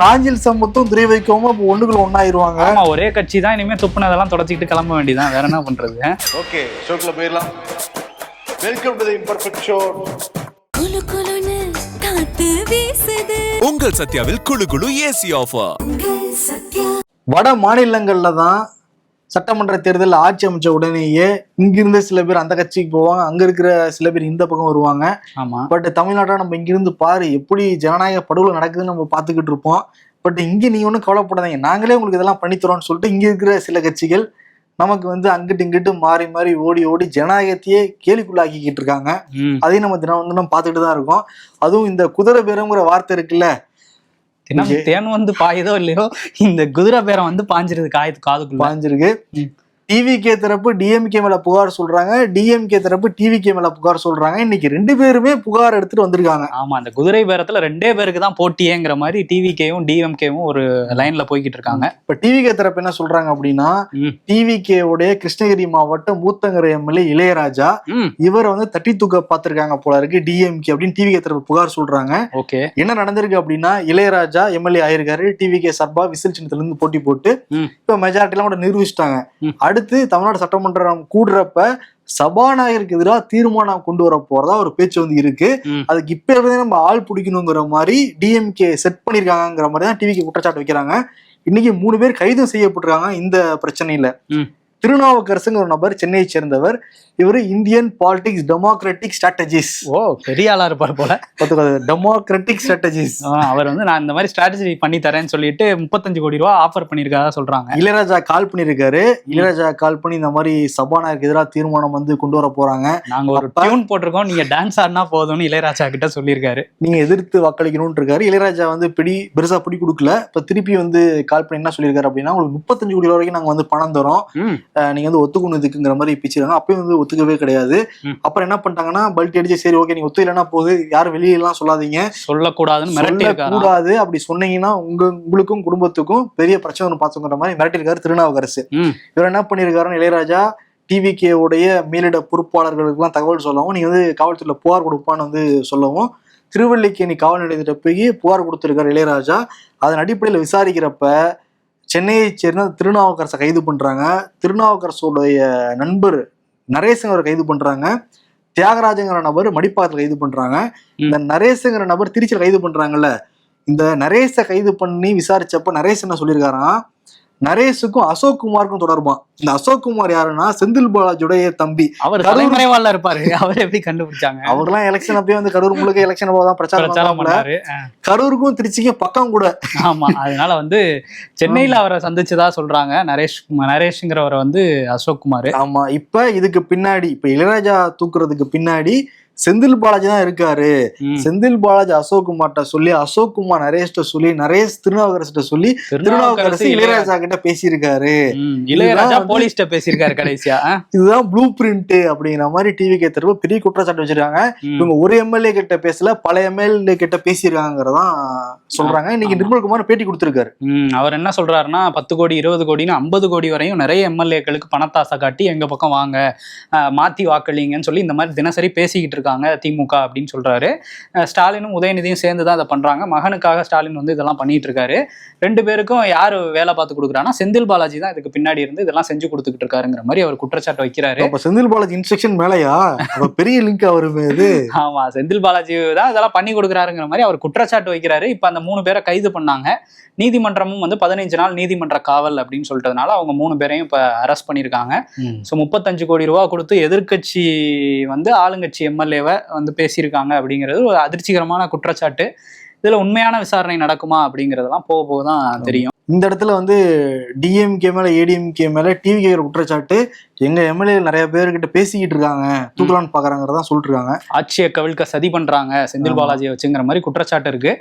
நாஞ்சில் சம்பத்தும் துரை வைக்கவும் இப்போ ஒண்ணுக்குள்ள ஒன்னாயிருவாங்க. ஆமா, ஒரே கட்சி தான். இனிமே துப்புனதெல்லாம் தொடச்சிக்கிட்டு கிளம்ப வேண்டியதான், வேற என்ன பண்றது. ஓகே, ஷோக்குள்ள போயிடலாம். Welcome to the imperfect show. குளு குளுன்னு காத்து வீசுது. உங்கள் சத்யாவில் குளு குளு ஏசி ஆஃபர். சத்யா. வட மாநிலங்கள்ல தான் சட்டமன்ற தேர்தல் ஆட்சி அமைச்ச உடனேயே இங்கிருந்து சில பேர் அந்த கட்சிக்கு போவாங்க, அங்க இருக்கிற சில பேர் இந்த பக்கம் வருவாங்க. ஆமா, பட் தமிழ்நாட்டில் நம்ம இங்கிருந்து பாரு எப்படி ஜனநாயக படுகொலை நடக்குதுன்னு நம்ம பார்த்துக்கிட்டு இருப்போம். பட் இங்க நீங்க ஒன்றும் கவலைப்படாதீங்க, நாங்களே உங்களுக்கு இதெல்லாம் பண்ணித்தரோம்னு சொல்லிட்டு இங்க இருக்கிற சில கட்சிகள் நமக்கு அங்கிட்டு இங்கிட்டு மாறி மாறி ஓடி ஓடி ஜனநாயகத்தையே கேலிக்குள்ளாக்கிக்கிட்டு இருக்காங்க. அதையும் நம்ம தினம் நம்ம பார்த்துக்கிட்டு தான் இருக்கோம். அதுவும் இந்த குதிரை பேரங்கிற வார்த்தை இருக்குல்ல, தினம் தேன் பாயுதோ இல்லையோ இந்த குதிரை பேரம் பாஞ்சிருது காதுக்குள்ள பாஞ்சிருக்கு. டிவிகே தரப்பு டிஎம்கே மேல புகார் சொல்றாங்க, டிஎம்கே தரப்பு டிவிகே மேல புகார் சொல்றாங்க. இன்னைக்கு ரெண்டு பேருமே புகார் எடுத்துட்டு வந்திருக்காங்க. ஆமா, அந்த குதிரை பேரத்துல ரெண்டே பேருக்கு தான் போட்டியேங்கிற மாதிரி டிவிகேவும் டிஎம்கேவும் ஒரு லைன்ல போய்கிட்டு இருக்காங்க. இப்ப டிவிகே தரப்பு என்ன சொல்றாங்க அப்படின்னா, டிவிகே உடைய கிருஷ்ணகிரி மாவட்டம் மூத்தங்கரை எம்எல்ஏ இளையராஜா இவர் தட்டி தூக்க பார்த்திருக்காங்க போல இருக்கு டிஎம்கே அப்படின்னு டிவிகே தரப்பு புகார் சொல்றாங்க. ஓகே, என்ன நடந்திருக்கு அப்படின்னா, இளையராஜா எம்எல்ஏ ஆயிருக்காரு, டிவிகே சார்பா விசில் சின்னத்துல இருந்து போட்டி போட்டு இப்ப மெஜாரிட்டி எல்லாம் கூட நிரூபிச்சிட்டாங்க. அடுத்து தமிழ்நாடு சட்டமன்றம் கூடுறப்ப சபாநாயகருக்கு எதிராக தீர்மானம் கொண்டு வர போறதா ஒரு பேச்சு இருக்கு. அதுக்கு இப்ப இருந்தே நம்ம ஆள் பிடிக்கணுங்கிற மாதிரி டிஎம்கே செட் பண்ணிருக்காங்கிற மாதிரி தான் டிவிக்கு குற்றச்சாட்டு வைக்கிறாங்க. இன்னைக்கு 3 பேர் கைதும் செய்யப்பட்டிருக்காங்க இந்த பிரச்சனையில. திருநாவுக்கரசுங்கிற ஒரு நபர், சென்னையை சேர்ந்தவர். இவர் இந்தியன் பாலிடிக்ஸ் டெமோக்ராட்டிக் ஸ்ட்ராட்டஜிஸ். ஓ, பெரிய ஆளா இருப்பார் போல. Democratic strategies. அவர் நான் இந்த மாதிரி ஸ்ட்ராட்டஜி பண்ணி தரேன்னு சொல்லிட்டு 35 கோடி ரூபாய் ஆஃபர் பண்ணிருக்கா சொல்றாங்க. இளையராஜா கால் பண்ணிருக்காரு. இளையராஜா கால் பண்ணி இந்த மாதிரி சபாநாயகருக்கு எதிராக தீர்மானம் கொண்டு வர போறாங்க, நாங்க ஒரு டியூன் போட்டிருக்கோம், நீங்க டான்ஸ் ஆடினா போதும்னு இளையராஜா கிட்ட சொல்லியிருக்காரு. நீங்க எதிர்த்து வாக்களிக்கணும்னு இருக்காரு. இளையராஜா பெருசா பிடி கொடுக்கல. இப்ப திருப்பி கால் பண்ணி என்ன சொல்லியிருக்காரு அப்படின்னா, உங்களுக்கு 35 கோடி வரைக்கும் நாங்க பணம் தரோம், நீங்க ஒத்துக்கணுதுக்குங்கிற மாதிரி பிச்சிருக்காங்க. அப்பயும் ஒத்துக்கவே கிடையாது. அப்புறம் என்ன பண்ணிட்டாங்கன்னா, பல்ட்டி அடிச்சு சரி ஓகே நீங்க ஒத்துக்கலன்னா போது, யாரும் வெளியெல்லாம் சொல்லாதீங்க, சொல்லக்கூடாதுன்னு கூடாது, அப்படி சொன்னீங்கன்னா உங்களுக்கும் குடும்பத்துக்கும் பெரிய பிரச்சனை பார்த்துங்கிற மாதிரி மிரட்டிருக்காரு திருநாவுக்கரசு. இவர் என்ன பண்ணிருக்காருன்னு, இளையராஜா டிவிகே உடைய மேலிட பொறுப்பாளர்களுக்கு எல்லாம் தகவல் சொல்லவும், நீங்க காவல்துறையில புகார் கொடுப்பான்னு சொல்லவும், திருவல்லிக்கேணி காவல் நிலையத்திட்ட போய் புகார் கொடுத்திருக்காரு இளையராஜா. அதன் அடிப்படையில் விசாரிக்கிறப்ப சென்னையை சேர்ந்த திருநாவுக்கரசை கைது பண்றாங்க. திருநாவுக்கரசுடைய நண்பர் நரேசங்கரை கைது பண்றாங்க. தியாகராஜங்கிற நபர் மடிப்பாக்கத்துல கைது பண்றாங்க. இந்த நரேசங்கிற நபர் திருச்சியில் கைது பண்றாங்கல்ல, இந்த நரேச கைது பண்ணி விசாரிச்சப்ப நரேஷ் என்ன சொல்லியிருக்காராம், நரேஷுக்கும் அசோக் குமாருக்கும் தொடர்பான். இந்த அசோக் குமார் யாருன்னா செந்தில் பாலாஜியுடைய தம்பி. அவர் தலைமறைவாள இருப்பாரு. அவர் எப்படி கண்டுபிடிச்சாங்க? அவர்லாம் எலெக்ஷன் அப்பயே கரூர் முழுக்க எலெக்ஷன் தான் பிரச்சாரம் பண்ணாரு. கரூருக்கும் திருச்சிக்கும் பக்கம் கூட. ஆமா, அதனால சென்னையில அவரை சந்திச்சதா சொல்றாங்க. நரேஷ்ங்கிறவரை அசோக் குமார். ஆமா, இப்ப இதுக்கு பின்னாடி இளையராஜா தூக்குறதுக்கு பின்னாடி செந்தில் பாலாஜி தான் இருக்காரு. செந்தில் பாலாஜி அசோக் குமார்ட்ட சொல்லி, அசோக் குமார் நரேஷ்ட சொல்லி, நரேஷ் திருநாவுக்கரசு சொல்லி, திருநாவுக்கரசு இளையராஜா கிட்ட பேசியிருக்காரு. இளையராஜா போலீஸ்ட பேசியிருக்காரு கடைசியா. இதுதான் ப்ளூ பிரிண்ட் அப்படிங்கிற மாதிரி டிவிகே தரப்பு பெரிய குற்றச்சாட்டு வச்சிருக்காங்க. இவங்க ஒரு எம்எல்ஏ கிட்ட பேசல, பல எம்எல்ஏ கிட்ட பேசியிருக்காங்கிறதான் சொல்றாங்க. இன்னைக்கு நிர்மல்குமார் பேட்டி கொடுத்திருக்காரு. அவர் என்ன சொல்றாருன்னா, 10 கோடி 20 கோடின்னு 50 கோடி வரையும் நிறைய எம்எல்ஏக்களுக்கு பணத்தாசை காட்டி எங்க பக்கம் வாங்க, மாத்தி வாக்களிங்கன்னு சொல்லி இந்த மாதிரி தினசரி பேசிக்கிட்டு இருக்காங்க திமுக அப்படின்னு சொல்றாரு. ஸ்டாலினும் உதயநிதியும் சேர்ந்துதான் அதை பண்றாங்க. மகனுக்காக ஸ்டாலின் இதெல்லாம் பண்ணிட்டு இருக்காரு. 2 பேருக்கும் யாரு வேலை பார்த்து கொடுக்குறாங்கன்னா, செந்தில் பாலாஜி தான் இதுக்கு பின்னாடி இருந்து இதெல்லாம் செஞ்சு கொடுத்துக்கிட்டு இருக்காருங்கிற மாதிரி அவர் குற்றச்சாட்டு வைக்கிறாரு. செந்தில் பாலாஜி இன்ஸ்ட்ரக்ஷன் மேலையா பெரிய லிங்க் அவரு. ஆமா, செந்தில் பாலாஜி தான் இதெல்லாம் பண்ணி கொடுக்குறாருங்கிற மாதிரி அவர் குற்றச்சாட்டு வைக்கிறாரு. இப்ப அந்த 3 பேரை கைது பண்ணாங்க. நீதிமன்றமும் 15 நாள் நீதிமன்ற காவல் அப்படின்னு சொல்லிட்டதுனால அவங்க 3 பேரையும் இப்ப அரெஸ்ட் பண்ணிருக்காங்க. 35 கோடி ரூபாய் கொடுத்து எதிர்கட்சி ஆளுங்கட்சி எம்எல்ஏவை பேசியிருக்காங்க அப்படிங்கிறது ஒரு அதிர்ச்சிகரமான குற்றச்சாட்டு. இதுல உண்மையான விசாரணை நடக்குமா அப்படிங்கறதெல்லாம் போக போக தான் தெரியும். இந்த இடத்துல டிஎம்கே மேல ஏடிஎம்கே மேல டிவிகே குற்றச்சாட்டு, எங்க எம்எல்ஏ நிறைய பேர்கிட்ட பேசிக்கிட்டு இருக்காங்க, தூக்கலான்னு பாக்குறாங்கிறதா சொல்லிட்டு இருக்காங்க. ஆட்சியை கவிழ்க்க சதி பண்றாங்க செந்தில் பாலாஜியை வச்சுங்கிற மாதிரி குற்றச்சாட்டு இருக்கு.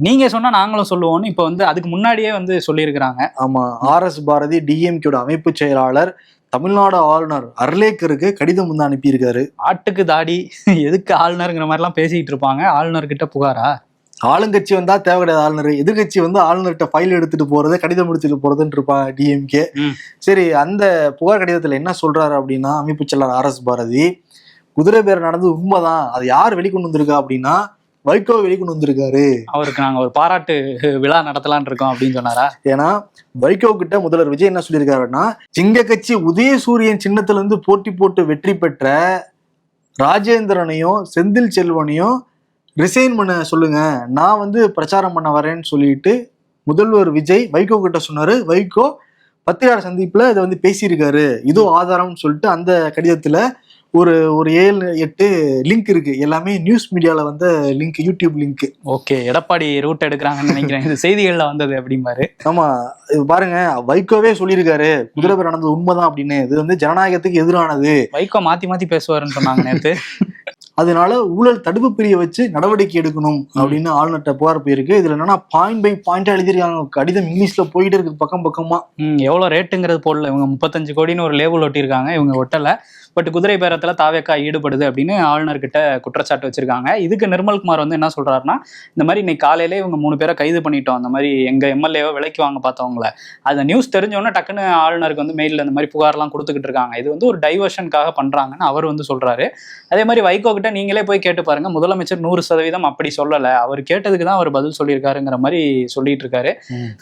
நீங்க சொன்னா நாங்களும் சொல்லுவோம்னு இப்ப அதுக்கு முன்னாடியே சொல்லியிருக்கிறாங்க. ஆமா, RS பாரதி டிஎம்கேட அமைப்பு செயலாளர் தமிழ்நாடு ஆளுநர் அர்லேக்கருக்கு கடிதம் அனுப்பியிருக்காரு. ஆட்டுக்கு தாடி எதுக்கு ஆளுநருங்கிற மாதிரி எல்லாம் பேசிட்டு இருப்பாங்க. ஆளுநர் கிட்ட புகாரா? ஆளுங்கட்சி வந்தா தேவை கிடையாது ஆளுநர், எதிர்கட்சி ஆளுநர்கிட்ட ஃபைல் எடுத்துட்டு போறது, கடிதம் எடுத்துட்டு போறதுன்னு இருப்பாங்க டிஎம்கே. சரி, அந்த புகார் கடிதத்துல என்ன சொல்றாரு அப்படின்னா, அமைப்பு செயலாளர் RS பாரதி, குதிரை பேர் நடந்தது உண்மைதான், அது யார் வெளிக்கொண்டு வந்திருக்கா அப்படின்னா வைகோ வெளிக்கொண்டு வந்திருக்காரு. அவருக்கு நாங்க ஒரு பாராட்டு விழா நடத்தலாம்னு இருக்கோம் அப்படின்னு சொன்னாரா? ஏன்னா வைகோ கிட்ட முதல்வர் விஜய் என்ன சொல்லியிருக்காருன்னா, சிங்க கட்சி உதயசூரியன் சின்னத்துல இருந்து போட்டி போட்டு வெற்றி பெற்ற ராஜேந்திரனையும் செந்தில் செல்வனையும் ரிசைன் பண்ண சொல்லுங்க, நான் வந்து பிரச்சாரம் பண்ண வரேன்னு சொல்லிட்டு முதல்வர் விஜய் வைகோ கிட்ட சொன்னாரு. வைகோ பத்திரிகையாளர் சந்திப்புல இதை வந்து பேசியிருக்காரு. இதோ ஆதாரம்னு சொல்லிட்டு அந்த கடிதத்துல ஒரு 7-8 லிங்க் இருக்கு. எல்லாமே நியூஸ் மீடியால வந்த link, YouTube link. Okay, Edappadi route எடுக்கிறாங்கன்னு நினைக்கிறேன். இது செய்திகள்ல வந்தது அப்படிம்பாரு. ஆமா, இது பாருங்க, வைகோவே சொல்லியிருக்காரு குதிரை பேர் நடந்தது உண்மைதான் அப்படின்னு. இது வந்து ஜனநாயகத்துக்கு எதிரானது. வைகோ மாத்தி மாத்தி பேசுவாருன்னு சொன்னாங்க நேத்து. அதனால ஊழல் தடுப்பு பிரிவை வச்சு நடவடிக்கை எடுக்கணும் அப்படின்னு ஆளுநர்கிட்ட புகார் போயிருக்கு. இதுல என்னன்னா பாயிண்ட் பை பாயிண்டா எழுதிருக்காங்க. கடிதம் இங்கிலீஷ்ல போயிட்டு இருக்கு பக்கம் பக்கமா. எவ்வளவு ரேட்டுங்கிறது போடல. இவங்க 35 கோடின்னு ஒரு லேபிள் ஒட்டியிருக்காங்க, இவங்க ஒட்டல. பட் குதிரை பேரத்துல தாவேக்கா ஈடுபடுது அப்படின்னு ஆளுநர்கிட்ட குற்றச்சாட்டு வச்சிருக்காங்க. இதுக்கு நிர்மல்குமார் வந்து என்ன சொல்றாருன்னா, இந்த மாதிரி இன்னைக்கு காலையிலே இவங்க 3 பேரை கைது பண்ணிட்டோம், அந்த மாதிரி எங்க எம்எல்ஏவோ விலைக்கு வாங்க பார்த்தவங்கள. அந்த நியூஸ் தெரிஞ்சோன்னா டக்குன்னு ஆளுநருக்கு வந்து மெயிலில் இந்த மாதிரி புகார்லாம் கொடுத்துக்கிட்டு இருக்காங்க. இது வந்து ஒரு டைவர்ஷனுக்காக பண்றாங்கன்னு அவர் வந்து சொல்றாரு. அதே மாதிரி வைகோ கிட்ட நீங்களே போய் கேட்டு பாருங்க, முதலமைச்சர் 100% அப்படி சொல்லலை, அவர் கேட்டதுக்கு தான் அவர் பதில் சொல்லியிருக்காருங்கிற மாதிரி சொல்லிட்டு இருக்காரு.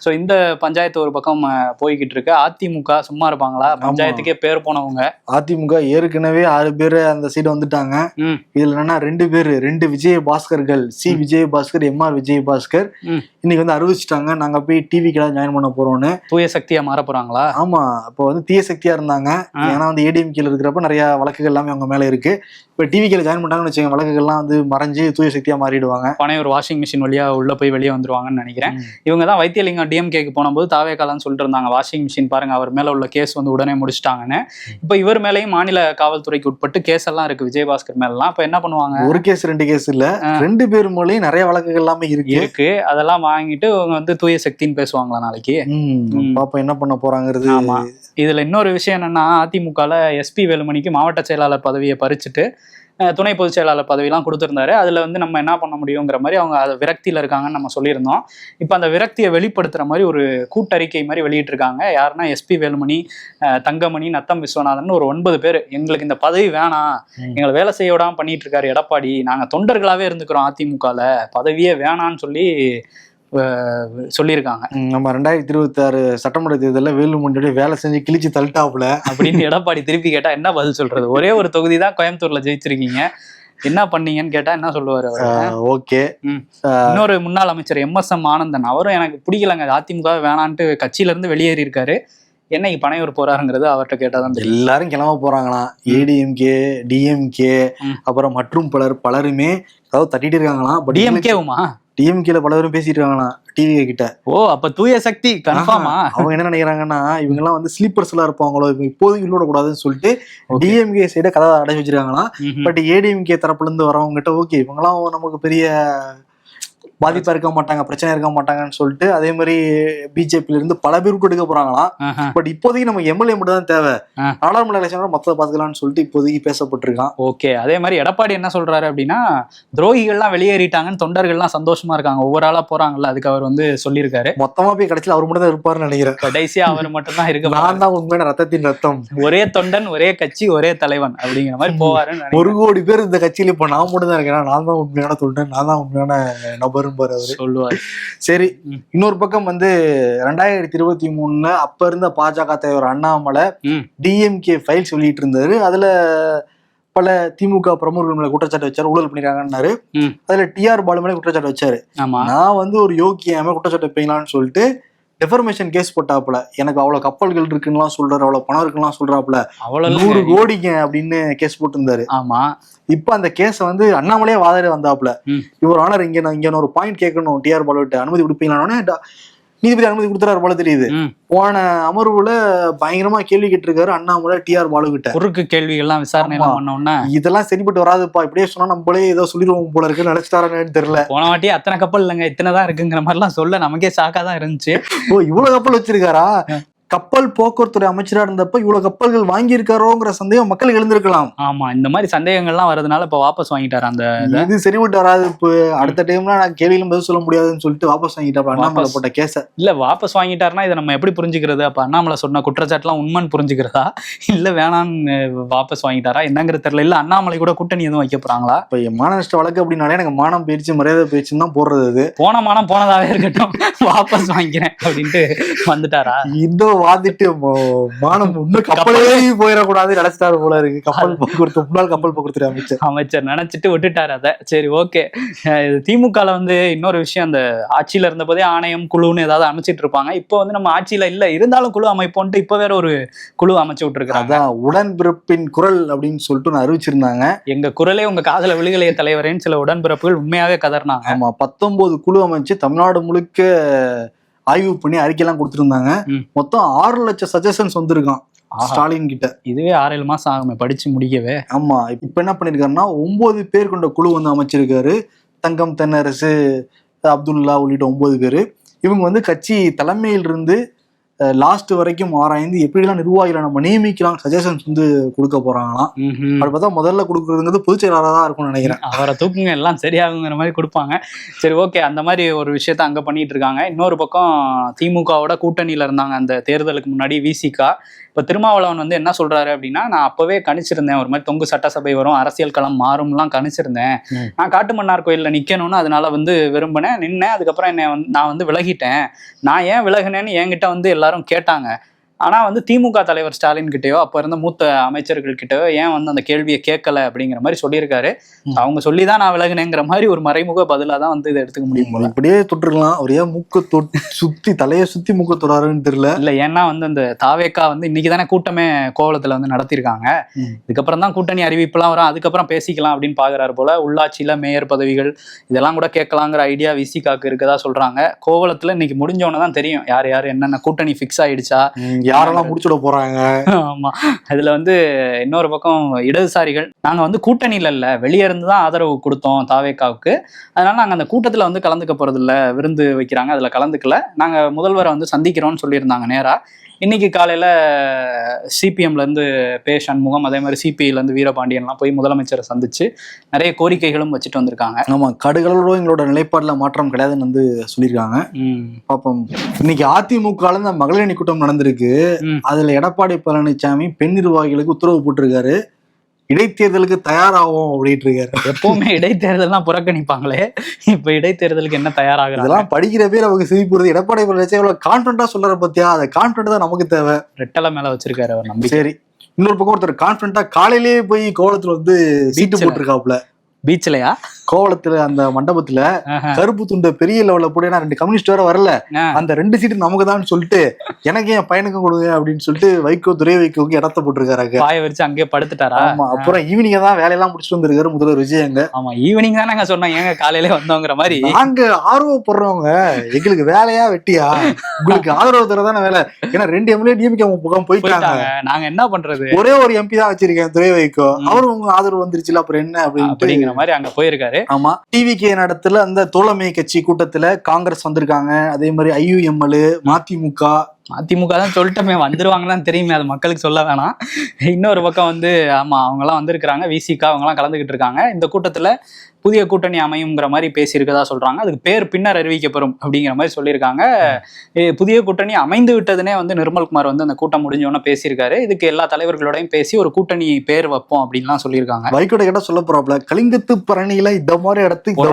ஸோ இந்த பஞ்சாயத்து ஒரு பக்கம் போய்கிட்டு இருக்கு. அதிமுக சும்மா இருப்பாங்களா? பஞ்சாயத்துக்கே பேர் போனவங்க. அதிமுக ஏற்கனவே 6 பேர் அந்த சைடு வந்துட்டாங்க. இதுல என்னன்னா 2 பேர், 2 விஜயபாஸ்கர்கள், சி விஜயபாஸ்கர், எம்ஆர் விஜயபாஸ்கர் இன்னைக்கு வந்து அறிவிச்சிட்டாங்க, நாங்க போய் டிவிக்கு ஜாயின் பண்ண போறோம்னு. தூய சக்தியா மாற போறாங்களா? ஆமா, அப்போ வந்து தீய சக்தியா இருந்தாங்க. ஏன்னா வந்து ஏடிஎம்கேல இருக்கிறப்ப நிறைய வழக்குகள் எல்லாமே அவங்க மேல இருக்கு. இப்ப டிவிக்கில ஜாயின் பண்ணாங்கன்னு வச்சுக்கோங்க, வழக்குகள்லாம் வந்து மறைஞ்சு தூய சக்தியா மாறிடுவாங்க. பனையூர் வாஷிங் மிஷின் வழியா உள்ள போய் வெளியே வந்துருவாங்கன்னு நினைக்கிறேன். இவங்க தான் வைத்தியலிங்கம் டிஎம்கேக்கு போனபோது தாவேக்காலான்னு சொல்லிட்டு இருந்தாங்க, வாஷிங் மிஷின் பாருங்க அவர் மேல உள்ள கேஸ் வந்து உடனே முடிச்சிட்டாங்கன்னு. இப்ப இவர் மேலேயும் மாநில காவல்துறைக்கு உட்பட்டு கேஸ் எல்லாம் இருக்கு, விஜயபாஸ்கர் மேலாம். அப்ப என்ன பண்ணுவாங்க? ஒரு கேஸ் 2 கேஸ் இல்ல, 2 பேர் மேலேயும் நிறைய வழக்குகள் எல்லாமே இருக்கு. அதெல்லாம் வாங்கிட்டு அவங்க வந்து தூய சக்தின்னு பேசுவாங்களா நாளைக்கு? பாப்பா என்ன பண்ண போறாங்கிறது. ஆமா, இதுல இன்னொரு விஷயம் என்னன்னா, அதிமுகல எஸ்பி வேலுமணிக்கு மாவட்ட செயலாளர் பதவியை பறிச்சுட்டு துணை பொதுச் செயலாளர் பதவியெல்லாம் கொடுத்துருந்தாரு. அதுல வந்து நம்ம என்ன பண்ண முடியுங்கிற மாதிரி அவங்க அதை விரக்தியில இருக்காங்கன்னு நம்ம சொல்லியிருந்தோம். இப்ப அந்த விரக்தியை வெளிப்படுத்துற மாதிரி ஒரு கூட்டறிக்கை மாதிரி வெளியிட்டிருக்காங்க. யாருன்னா எஸ்பி வேலுமணி, தங்கமணி, நத்தம் விஸ்வநாதன் ஒரு 9 பேர், எங்களுக்கு இந்த பதவி வேணாம், எங்களை வேலை செய்ய விடாம பண்ணிட்டு இருக்காரு எடப்பாடி, நாங்க தொண்டர்களாவே இருந்துக்கிறோம் அதிமுகல, பதவியே வேணான்னு சொல்லியிருக்காங்க. நம்ம 2026 சட்டமன்ற தேர்தலில் வேலுமணியோட வேலை செஞ்சு கிழிச்சு தள்ளிட்டாப்புல அப்படின்னு எடப்பாடி திருப்பி கேட்டா என்ன பதில் சொல்றது? ஒரே ஒரு தொகுதி தான் கோயம்புத்தூர்ல ஜெயிச்சிருக்கீங்க, என்ன பண்ணீங்கன்னு கேட்டா என்ன சொல்லுவாரு? ஓகே. இன்னொரு முன்னாள் அமைச்சர் MSM ஆனந்தன், அவரும் எனக்கு பிடிக்கலங்க, அதிமுக வேணான்ட்டு கட்சியில இருந்து வெளியேறி இருக்காரு, என்னைக்கு பனையூர் போறாருங்கிறது அவர்கிட்ட கேட்டாதான் எல்லாரும் கிளம்ப போறாங்களாம். ஏடிஎம்கே, டிஎம்கே, அப்புறம் மற்றும் பலருமே அதாவது தட்டிட்டு இருக்காங்களாம். டிஎம்கேவுமா? டிஎம்கேல பலரும் பேசிட்டு இருக்காங்களாம் டிவி கிட்ட. ஓ, அப்ப தூய சக்தி கன்ஃபார்மா? அவங்க என்ன நினைக்கிறாங்கன்னா, இவங்க எல்லாம் வந்து ஸ்லீப்பர்ஸ் எல்லாம் இருப்பாங்களோ, இவங்க இப்போதைக்கு உள்ள கூடாதுன்னு சொல்லிட்டு டிஎம்கே சைட கதை அடைச்சு வச்சிருக்காங்களாம். பட் ஏடிஎம்கே தரப்புல இருந்து வரவங்க கிட்ட ஓகே, இவங்கெல்லாம் நமக்கு பெரிய பாதிப்பா இருக்க மாட்டாங்க, பிரச்சனை இருக்க மாட்டாங்கன்னு சொல்லிட்டு அதே மாதிரி பிஜேபியில இருந்து பல பேர் எடுக்க போறாங்களாம். பட் இப்போதைக்கு நமக்கு எம்எல்ஏ மட்டும் தான் தேவை, நாடாளுமன்ற எலெக்ஷன் மொத்தத்தை பாத்துக்கலாம்னு சொல்லிட்டு இப்போதைக்கு பேசப்பட்டிருக்கான். ஓகே. அதே மாதிரி எடப்பாடி என்ன சொல்றாரு அப்படின்னா, துரோகிகள்லாம் வெளியேறிட்டாங்கன்னு தொண்டர்கள்லாம் சந்தோஷமா இருக்காங்க, ஒவ்வொரு ஆளா போறாங்கல்ல, அதுக்கு அவர் வந்து சொல்லியிருக்காரு. மொத்தமா போய் கடைசியில் அவர் மட்டும் தான் இருப்பாருன்னு நினைக்கிறேன். கடைசியா அவர் மட்டும் தான் இருக்க, நான் தான் உண்மையான ரத்தத்தின் ரத்தம், ஒரே தொண்டன் ஒரே கட்சி ஒரே தலைவன் அப்படிங்கிற மாதிரி போவாருன்னு 1 கோடி பேர் இந்த கட்சியில இப்ப நான் மட்டும் தான் இருக்கேன், நான் தான் உண்மையான தொண்டன், நான் தான் உண்மையான நபரும் பாரு சொல்லுவாரு. சரி, இன்னொரு பக்கம் வந்து 2023 அப்ப இருந்த பாஜக தலைவர் அண்ணாமலை டிஎம்கே ஃபைல் சொல்லிட்டு இருந்தாரு. அதுல பல திமுக பிரமுகர்கள் மேல குற்றச்சாட்டு வச்சாரு, ஊழல் பண்ணிருக்காங்கன்னாரு. அதுல டிஆர் பாலு மேல குற்றச்சாட்டு வச்சாரு. நான் வந்து ஒரு யோக்கியமே குற்றச்சாட்டு வைப்பீங்களான்னு சொல்லிட்டு டெஃபர்மேஷன் கேஸ் போட்டாப்புல, எனக்கு அவ்வளவு கப்பல்கள் இருக்குன்னு சொல்றாரு, அவ்வளவு பணம் இருக்குன்னு சொல்றாப்புல, 100 கோடிங்க அப்படின்னு கேஸ் போட்டிருந்தாரு. ஆமா, இப்ப அந்த கேஸ வந்து அண்ணாமலையே வாதாடி வந்தாப்புல. இவர் ஆனர் இங்க ஒரு பாயிண்ட் கேட்கணும், டிஆர் பாலுவிட்ட அனுமதி கொடுப்பீங்களானே நீதிபதி அனுமதி கொடுத்துறாரு போல தெரியுது. போன அமர்வுல பயங்கரமா கேள்வி கேட்டிருக்காரு அண்ணாமலை டிஆர் பாலு கிட்ட. குறுக்கு கேள்விகள்லாம் விசாரணை பண்ணோம்னா இதெல்லாம் சரிப்பட்டு வராதுப்பா, இப்படியே சொன்னா நம்மளே ஏதோ சொல்லிடுவோம் போல இருக்குன்னு நினைச்சிட்டாரான்னு தெரியல. போன வாட்டி அத்தனை கப்பல் இல்லைங்க, இத்தனைதான் இருக்குங்கிற மாதிரி எல்லாம் சொல்ல நமக்கே சாக்கா தான் இருந்துச்சு. ஓ, இவ்வளவு கப்பல் வச்சிருக்காரா? கப்பல் போக்குவரத்துறை அமைச்சரா இருந்தப்ப இவ்வளவு கப்பல்கள் வாங்கியிருக்காரோங்கிற சந்தேகம் மக்களுக்கு எழுந்திருக்கலாம். ஆமா, இந்த மாதிரி சந்தேகங்கள்லாம் வரதுனால இப்ப வாபஸ் வாங்கிட்டாரு அந்த இது சரிவிட்டு வராது. இப்ப அடுத்த டைம்ல நான் கேள்வியிலும் பதில் சொல்ல முடியாதுன்னு சொல்லிட்டு வாபஸ் வாங்கிட்டாரு அண்ணாமலை போட்ட கேஸ. இல்ல வாபஸ் வாங்கிட்டாருன்னா இதை நம்ம எப்படி புரிஞ்சுக்கிறது? அப்ப அண்ணாமலை சொன்ன குற்றச்சாட்டுலாம் உண்மைன்னு புரிஞ்சுக்கிறதா இல்ல வேணான்னு வாபஸ் வாங்கிட்டாரா என்னங்கிற தெரியல. இல்ல அண்ணாமலை கூட கூட்டணி எதுவும் வைக்க போறாங்களா? இப்ப மான நஷ்ட வழக்கு அப்படின்னாலே எனக்கு மானம் போயிடுச்சு மரியாதை போயிடுச்சுன்னு தான் போடுறது. அது போன மானம் போனதாவே இருக்கட்டும், வாபஸ் வாங்கிக்கிறேன் அப்படின்ட்டு வந்துட்டாரா? இன்னும் வாதிட்டு மானம் இன்னும் கப்பலே போயிடக்கூடாது நினைச்சிட்டாரு போல இருக்கு. கப்பல் போக்குவரத்து முன்னாள் கப்பல் போக்குவரத்து அமைச்சர் நினைச்சிட்டு விட்டுட்டாரு அதை. சரி, ஓகே. திமுகல வந்து இன்னொரு விஷயம், அந்த ஆட்சியில இருந்த போதே ஆணையம் குழுன்னு ஏதாவது அமைச்சிட்டு இருப்பாங்க. இப்போ வந்து நம்ம ஆட்சியில இல்ல இருந்தாலும் குழு அமைப்போன்ட்டு இப்ப வேற ஒரு குழு அமைச்சு விட்டுருக்காங்க. அதான் உடன்பிறப்பின் குரல் அப்படின்னு சொல்லிட்டு அறிவிச்சிருந்தாங்க. எங்க குரலே உங்க காதல விழுகலைய தலைவரேன்னு சில உடன்பிறப்புகள் உண்மையாவே கதறினாங்க. ஆமா, 19 குழு அமைச்சு தமிழ்நாடு முழுக்க ஆய்வு பண்ணி அறிக்கையெல்லாம் கொடுத்துருந்தாங்க. மொத்தம் 6 லட்சம் சஜஷன்ஸ் வந்திருக்கான் ஸ்டாலின் கிட்ட. இதுவே 6-7 மாசம் ஆகுமே படிச்சு முடிக்கவே. ஆமா, இப்ப என்ன பண்ணிருக்காருன்னா 9 பேர் கொண்ட குழு வந்து அமைச்சிருக்காரு. தங்கம் தென்னரசு, அப்துல்லா உள்ளிட்ட 9 பேரு. இவங்க வந்து கட்சி தலைமையில் இருந்து லாஸ்ட் வரைக்கும் ஆராய்ந்து எப்படிலாம் நிர்வாகிகளை நம்ம நியமிக்கலாம் சஜஷன்ஸ் வந்து கொடுக்க போறாங்களாம். அப்படி பார்த்தா முதல்ல கொடுக்குறதுங்கிறது பொதுச் செயலாளராக தான் இருக்கும்னு நினைக்கிறேன். அவரை தூக்குங்க எல்லாம் சரியாகுங்கிற மாதிரி கொடுப்பாங்க. சரி, ஓகே. அந்த மாதிரி ஒரு விஷயத்த அங்க பண்ணிட்டு இருக்காங்க. இன்னொரு பக்கம் திமுகவோட கூட்டணியில இருந்தாங்க அந்த தேர்தலுக்கு முன்னாடி விசிகா. இப்ப திருமாவளவன் வந்து என்ன சொல்றாரு அப்படின்னா, நான் அப்பவே கணிச்சிருந்தேன் ஒரு மாதிரி தொங்கு சட்டசபை வரும், அரசியல் களம் மாறும்லாம் கணிச்சிருந்தேன். நான் காட்டுமன்னார் கோயில்ல நிக்கணும்னு அதனால வந்து விரும்பினேன், நின்னேன். அதுக்கப்புறம் என்னை நான் வந்து விலகிட்டேன். நான் ஏன் விலகினேன்னு என்கிட்ட வந்து எல்லாரும் கேட்டாங்க. ஆனா வந்து திமுக தலைவர் ஸ்டாலின் கிட்டயோ அப்ப இருந்த மூத்த அமைச்சர்கள் கிட்டயோ ஏன் வந்து அந்த கேள்வியை கேட்கல அப்படிங்கிற மாதிரி சொல்லியிருக்காரு. அவங்க சொல்லிதான் நான் விலகினேங்கிற மாதிரி ஒரு மறைமுக பதிலா தான் வந்து இதை எடுத்துக்க முடியும். இப்படியே தொட்டுருக்கலாம். அவர் ஏன் மூக்க சுத்தி தலையை சுத்தி மூக்க தொடாருன்னு தெரியல. இல்ல, ஏன்னா வந்து அந்த தாவேக்கா வந்து இன்னைக்கு தானே கூட்டமே கோவளத்துல வந்து நடத்திருக்காங்க. இதுக்கப்புறம் தான் கூட்டணி அறிவிப்புலாம் வரும், அதுக்கப்புறம் பேசிக்கலாம் அப்படின்னு பாக்குறாரு போல. உள்ளாட்சியில மேயர் பதவிகள் இதெல்லாம் கூட கேட்கலாங்கிற ஐடியா விசிகாக்கு இருக்கதா சொல்றாங்க. கோவளத்துல இன்னைக்கு முடிஞ்சவன தான் தெரியும் யார் யார் என்னென்ன கூட்டணி ஃபிக்ஸ் ஆயிடுச்சா, யாரெல்லாம் முடிச்சுட போறாங்க. ஆமா, அதுல வந்து இன்னொரு பக்கம் இடதுசாரிகள் நாங்க வந்து கூட்டணியில இல்ல, வெளியே இருந்து தான் ஆதரவு கொடுத்தோம் தாவேக்காவுக்கு, அதனால நாங்க அந்த கூட்டத்துல வந்து கலந்துக்க போறது இல்ல, விருந்து வைக்கிறாங்க அதுல கலந்துக்கல, நாங்க முதல்வரை வந்து சந்திக்கிறோம்னு சொல்லியிருந்தாங்க. நேரா இன்னைக்கு காலையில சிபிஎம்ல இருந்து பே சண்முகம், அதே மாதிரி சிபிஐல இருந்து வீரபாண்டியன்லாம் போய் முதலமைச்சரை சந்திச்சு நிறைய கோரிக்கைகளும் வச்சுட்டு வந்திருக்காங்க. ஆமா, கடுகளோட எங்களோட நிலைப்பாடுல மாற்றம் கிடையாதுன்னு வந்து சொல்லியிருக்காங்க. பாப்போம். இன்னைக்கு அதிமுக இந்த மகளிர் அணி கூட்டம் நடந்திருக்கு. அதுல எடப்பாடி பழனிசாமி பெண் நிர்வாகிகளுக்கு உத்தரவு போட்டிருக்காரு, இடைத்தேர்தலுக்கு தயாராகும் அப்படின்ட்டு இருக்காரு. எப்பவுமே இடைத்தேர்தல்லாம் புறக்கணிப்பாங்களே, இப்ப இடைத்தேர்தலுக்கு என்ன தயாராக? இதெல்லாம் படிக்கிற பேர் அவங்க சிரிப்புறது. எடப்பாடி பழனிசாமி எவ்வளவு கான்பிடண்டா சொல்ற பத்தியா, அதை கான்பிடண்ட் தான் நமக்கு தேவை. ரெட்டலை மேல வச்சிருக்காரு அவர் நம்பி. சரி, இன்னொரு பக்கம் ஒருத்தர் கான்பிடண்டா காலையிலேயே போய் கோவளத்துல வந்து சீட்டு போட்டிருக்காப்ல. பீச்லயா? கோவளத்துல அந்த மண்டபத்துல கருப்பு துண்டை பெரிய லெவல்ல போட்டேன்னா 2 கம்யூனிஸ்ட் வேற வரல, அந்த 2 சீட்டு நமக்கு தான் சொல்லிட்டு எனக்கு என் பையனுக்கும் கொடுங்க அப்படின்னு சொல்லிட்டு துரை வைகோவுக்கு இடத்த போட்டிருக்காரு. பாய வச்சு அங்கேயே படுத்துட்டாரா? ஆமா, அப்புறம் ஈவினிங் தான் வேலையெல்லாம் முடிச்சுட்டு வந்திருக்காரு முதல்வர் விஜய். அங்க ஆமா, ஈவினிங் தான் நாங்க சொன்னோம், ஏங்க காலையில வந்தோங்கிற மாதிரி. நாங்க ஆர்வப்படுறவங்க, எங்களுக்கு வேலையா வெட்டியா, உங்களுக்கு ஆதரவு தரதான வேலை. ஏன்னா 2 எம்எல்ஏ டிஎம்கே பக்கம் போயிட்டாங்க, நாங்க என்ன பண்றது, ஒரே ஒரு எம்பி தான் வச்சிருக்கேன் துரை வைகோ, அவரும் உங்க ஆதரவு வந்துருச்சுல அப்புறம் என்ன அப்படிங்கிற மாதிரி அங்க போயிருக்காரு. ஆமா, டிவிகே நடத்துல அந்த தோழமை கட்சி கூட்டத்துல காங்கிரஸ் வந்திருக்காங்க, அதே மாதிரி ஐயுஎம்எல், மதிமுக தான் சொல்லிட்டோமே வந்துருவாங்கன்னு தெரியுமே, அது மக்களுக்கு சொல்ல வேணாம். இன்னொரு பக்கம் வந்து ஆமா அவங்க எல்லாம் வந்திருக்கிறாங்க, விசிகா அவங்க எல்லாம் கலந்துகிட்டு இருக்காங்க. இந்த கூட்டத்துல புதிய கூட்டணி அமையுங்கிற மாதிரி பேசியிருக்கதா சொல்றாங்க. அதுக்கு பேர் பின்னர் அறிவிக்கப்படும் அப்படிங்கிற மாதிரி சொல்லியிருக்காங்க. புதிய கூட்டணி அமைந்து விட்டதுனே வந்து நிர்மல்குமார் வந்து அந்த கூட்டம் முடிஞ்சோன்னு பேசியிருக்காரு. இதுக்கு எல்லா தலைவர்களோடையும் பேசி ஒரு கூட்டணி பேர் வைப்போம் அப்படின்லாம் சொல்லியிருக்காங்க. வைகோட கேட்டா சொல்ல போறாப்ல, கலிங்கத்து பரணியில இந்த மாதிரி இடத்துக்கு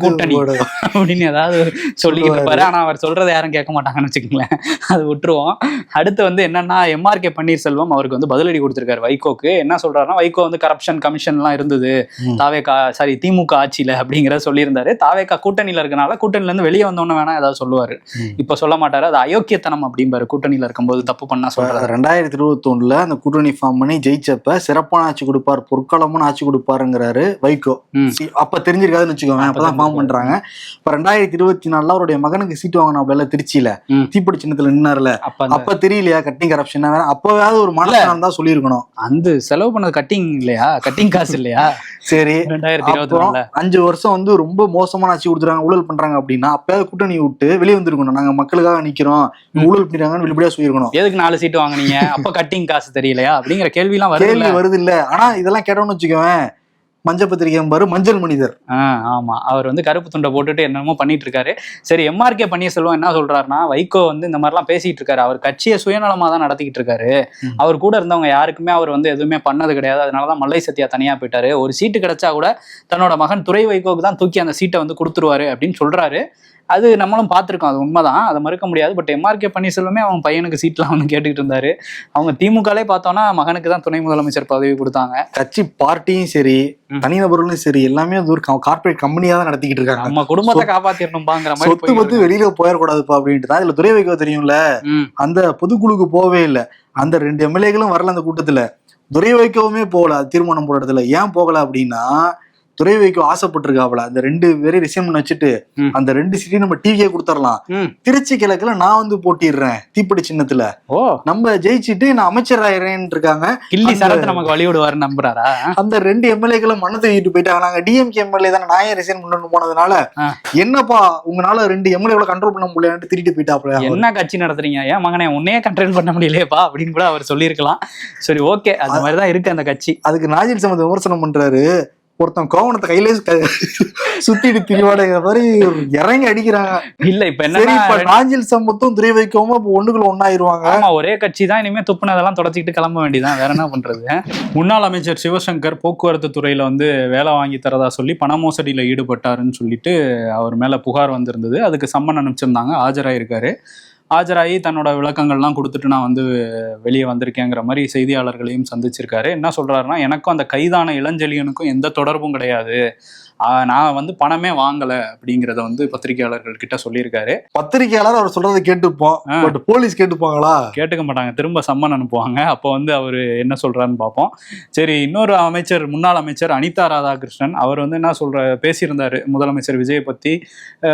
கூட்டணி அப்படின்னு ஏதாவது சொல்லிக்கிட்டு இருப்பாரு. ஆனா அவர் சொல்றதை யாரும் கேட்க மாட்டாங்கன்னு வச்சுக்கோங்களேன், அது விட்டுருவோம். அடுத்து வந்து என்னன்னா, எம்ஆர்கே பன்னீர்செல்வம் அவருக்கு வந்து பதிலடி கொடுத்திருக்காரு வைகோக்கு. என்ன சொல்றாருன்னா, வைகோ வந்து கரப்ஷன் கமிஷன் எல்லாம் இருந்தது திமுக ஆட்சியில அப்படிங்கிற சொல்லியிருந்தாரு. தாவேக்கா கூட்டணியில இருக்கனால கூட்டணியில இருந்து வெளியே வந்தோன்னு வேணா ஏதாவது சொல்லுவாரு, இப்ப சொல்ல மாட்டாரு. அது அயோக்கியத்தனம் அப்படிம்பாரு, கூட்டணியில இருக்கும்போது தப்பு பண்ணா சொல்றாரு. 2021 அந்த கூட்டணி ஃபார்ம் பண்ணி ஜெயிச்சப்ப சிறப்பான ஆட்சி கொடுப்பார், பொற்காலமான ஆட்சி கொடுப்பாருங்கிறாரு வைகோ. அப்ப தெரிஞ்சிருக்காதுன்னு வச்சுக்கோங்க, அப்பதான் ஃபார்ம் பண்றாங்க. இப்ப 2024 அவருடைய மகனுக்கு சீட்டு வாங்கினாப்ல திருச்சியில, தீப்பொடி சின்னத்துல நின்னாருல, அப்ப தெரியலையா கட்டிங் கரப்ஷன்? அப்பவாவது ஒரு மனசாரம் தான் சொல்லியிருக்கணும். அந்த செலவு பண்ணது கட்டிங் இல்லையா, கட்டிங் காசு இல்லையா? சரி, 2024 5 வருஷம் வந்து ரொம்ப மோசமான ஆட்சி கொடுத்துறாங்க, ஊழல் பண்றாங்க அப்படின்னா அப்பயாவது கூட்டணி விட்டு வெளியே வந்திருக்கணும். நாங்க மக்களுக்காக நிக்கிறோம், ஊழல் பண்ணிருக்காங்கன்னு வெளிப்படையா சொல்லிருக்கணும். எதுக்கு 4 சீட்டு வாங்குனீங்க, அப்ப கட்டிங் காசு தெரியலையா அப்படிங்கிற கேள்வி எல்லாம் வருது இல்ல. ஆனா இதெல்லாம் கேட்டோம்னு வச்சுக்கோவேன், மஞ்சள் பத்திரிகை பாரு, மஞ்சள் மனிதர். ஆமா, அவர் வந்து கருப்பு துண்டை போட்டுட்டு என்னமோ பண்ணிட்டு இருக்காரு. சரி, எம்ஆர்கே பன்னீர்செல்வம் என்ன சொல்றாருன்னா, வைகோ வந்து இந்த மாதிரிலாம் பேசிட்டு இருக்காரு, அவர் கட்சியை சுயநலமா தான் நடத்திக்கிட்டு இருக்காரு, அவர் கூட இருந்தவங்க யாருக்குமே அவர் வந்து எதுவுமே பண்ணது கிடையாது, அதனாலதான் மல்லை சத்யா தனியா போயிட்டாரு, ஒரு சீட்டு கிடைச்சா கூட தன்னோட மகன் துரை வைகோக்கு தான் தூக்கி அந்த சீட்டை வந்து கொடுத்துருவாரு அப்படின்னு சொல்றாரு. அது நம்மளும் பார்த்துருக்கோம், அது உண்மைதான், அதை மறுக்க முடியாது. பட் எம்ஆர்கே பன்னீர்செல்வமே அவன் பையனுக்கு சீட்லாம் வந்து கேட்டுக்கிட்டு இருந்தாரு. அவங்க திமுகலே பார்த்தோம்னா மகனுக்கு தான் துணை முதலமைச்சர் பதவி கொடுத்தாங்க. கட்சி பார்ட்டியும் சரி, தனிநபர்களும் சரி, எல்லாமே அது ஒரு கார்பரேட் கம்பெனியா தான் நடத்திக்கிட்டு இருக்காங்க. நம்ம குடும்பத்தை காப்பாத்திரணும்பாங்கிற மாதிரி சொத்து பத்து வெளியில போயிடக்கூடாதுப்பா அப்படின்ட்டு தான் இதுல துரை வைகோ தெரியும்ல, அந்த பொதுக்குழுக்கு போவே இல்லை. அந்த 2 எம்எல்ஏக்களும் வரல அந்த கூட்டத்துல. துரை வைகோவுமே போகல தீர்மானம் போட இடத்துல. ஏன் போகல அப்படின்னா, துரை வைகோ ஆசைப்பட்டிருக்காப்ல அந்த 2 பேரையும் ரிசைன் பண்ண வச்சுட்டு அந்த 2 சீட்டையும் நம்ம டிவிக்கே கொடுத்துடலாம், திருச்சி கிழக்குல நான் வந்து போட்டிடுறேன் தீப்பெட்டி சின்னத்துல, நம்ம ஜெயிச்சுட்டு நான் அமைச்சர் ஆயிடுறேன் இருக்காங்க. கில்லி சரத்து நமக்கு வழிவிடுவாரு நம்புறாரா? அந்த 2 எம்எல்ஏக்களும் மண்ணை தூக்கிட்டு போயிட்டாங்க. நாங்க டிஎம்கே எம்எல்ஏ தானே, நான் ஏன் ரிசைன் பண்ணணும் போனதுனால என்னப்பா உங்களால 2 எம்எல்ஏ கண்ட்ரோல் பண்ண முடியலன்னு திருட்டு போயிட்டாப்ல. என்ன கட்சி நடத்துறீங்க, ஏன் மகனே உன்னையே கண்ட்ரோல் பண்ண முடியலையேப்பா அப்படின்னு கூட அவர் சொல்லியிருக்கலாம். சரி, ஓகே, அந்த மாதிரிதான் இருக்கு அந்த கட்சி. அதுக்கு நாஜில் சமத் விமர்சனம் பண்றாரு, ஒருத்தன் கோவணத்தை கையிலே சுத்திட்டு திரிவாடுங்கிற மாதிரி இறங்கி அடிக்கிறாங்க. இல்ல இப்ப என்ன, நாஞ்சில் சம்பத்தும் துரை வைக்கோமா ஒண்ணுக்குள்ள ஒன்னாயிருவாங்க. ஆமா, ஒரே கட்சி தான், இனிமே துப்புனதெல்லாம் தொடச்சிக்கிட்டு கிளம்ப வேண்டியதான், வேற என்ன பண்றது. முன்னாள் அமைச்சர் சிவசங்கர் போக்குவரத்து துறையில வந்து வேலை வாங்கி தரதா சொல்லி பண மோசடியில ஈடுபட்டாருன்னு சொல்லிட்டு அவர் மேல புகார் வந்திருந்தது. அதுக்கு சம்மன் அனுப்பிச்சிருந்தாங்க, ஆஜராயிருக்காரு. ஆஜராகி தன்னோட விளக்கங்கள்லாம் கொடுத்துட்டு நான் வந்து வெளியே வந்திருக்கேங்கிற மாதிரி செய்தியாளர்களையும் சந்திச்சிருக்காரு. என்ன சொல்றாருன்னா, எனக்கும் அந்த கைதான இளஞ்செழியனுக்கும் எந்த தொடர்பும் கிடையாது, நான் வந்து பணமே வாங்கல அப்படிங்கறத வந்து பத்திரிகையாளர்கள் கிட்ட சொல்லியிருக்காரு. பத்திரிகையாளர் அவர் சொல்றதை கேட்டுப்போம், பட் போலீஸ் கேட்டுப்பாங்களா? கேட்டுக்க மாட்டாங்க, திரும்ப சம்மன் அனுப்புவாங்க. அப்போ வந்து அவரு என்ன சொல்றாருன்னு பார்ப்போம். சரி, இன்னொரு அமைச்சர், முன்னாள் அமைச்சர் அனிதா ராதாகிருஷ்ணன், அவர் வந்து என்ன பேசியிருந்தாரு முதலமைச்சர் விஜயை பத்தி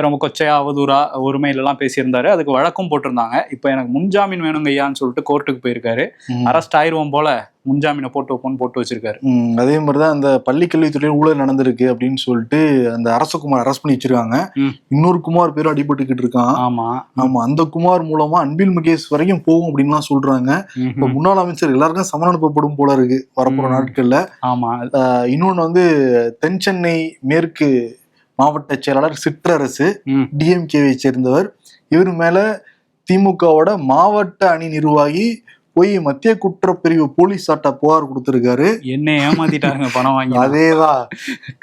ரொம்ப கொச்சையா அவதூறா ஒருமையிலலாம் பேசியிருந்தாரு. அதுக்கு வழக்கும் போட்டிருந்தாங்க. இப்போ எனக்கு முன்ஜாமீன் வேணுங்க ஐயான்னு சொல்லிட்டு கோர்ட்டுக்கு போயிருக்காரு. அரெஸ்ட் ஆயிடுவோம் போல, முன்ஜாமீனை போட்டு வைப்போன்னு போட்டு வச்சிருக்காரு. அதே மாதிரிதான் அந்த பள்ளிக்கல்வித்துறையில் ஊழல் நடந்திருக்கு அப்படின்னு சொல்லிட்டு அந்த அரசகுமார் அரெஸ்ட் பண்ணி வச்சிருக்காங்க. இன்னொரு குமார் பேரும் அடிபட்டுக்கிட்டு இருக்கான். ஆமா, அந்த குமார் மூலமா அன்பில் முகேஷ் வரைக்கும் போகும் அப்படின்னு சொல்றாங்க. இப்ப முன்னாள் அமைச்சர் எல்லாருக்கும் சமன் அனுப்பப்படும் போல இருக்கு வரப்போற நாட்கள்ல. ஆமா, இன்னொன்னு வந்து தென் சென்னை மேற்கு மாவட்ட செயலாளர் சிற்றரசு, டிஎம்கேவை சேர்ந்தவர், இவர் மேல திமுகவோட மாவட்ட அணி நிர்வாகி போய் மத்திய குற்றப்பிரிவு போலீஸ் சாட்ட புகார் கொடுத்திருக்காரு. என்ன ஏமாத்திட்டாருங்க பணம் வாங்கி. அதேதான்,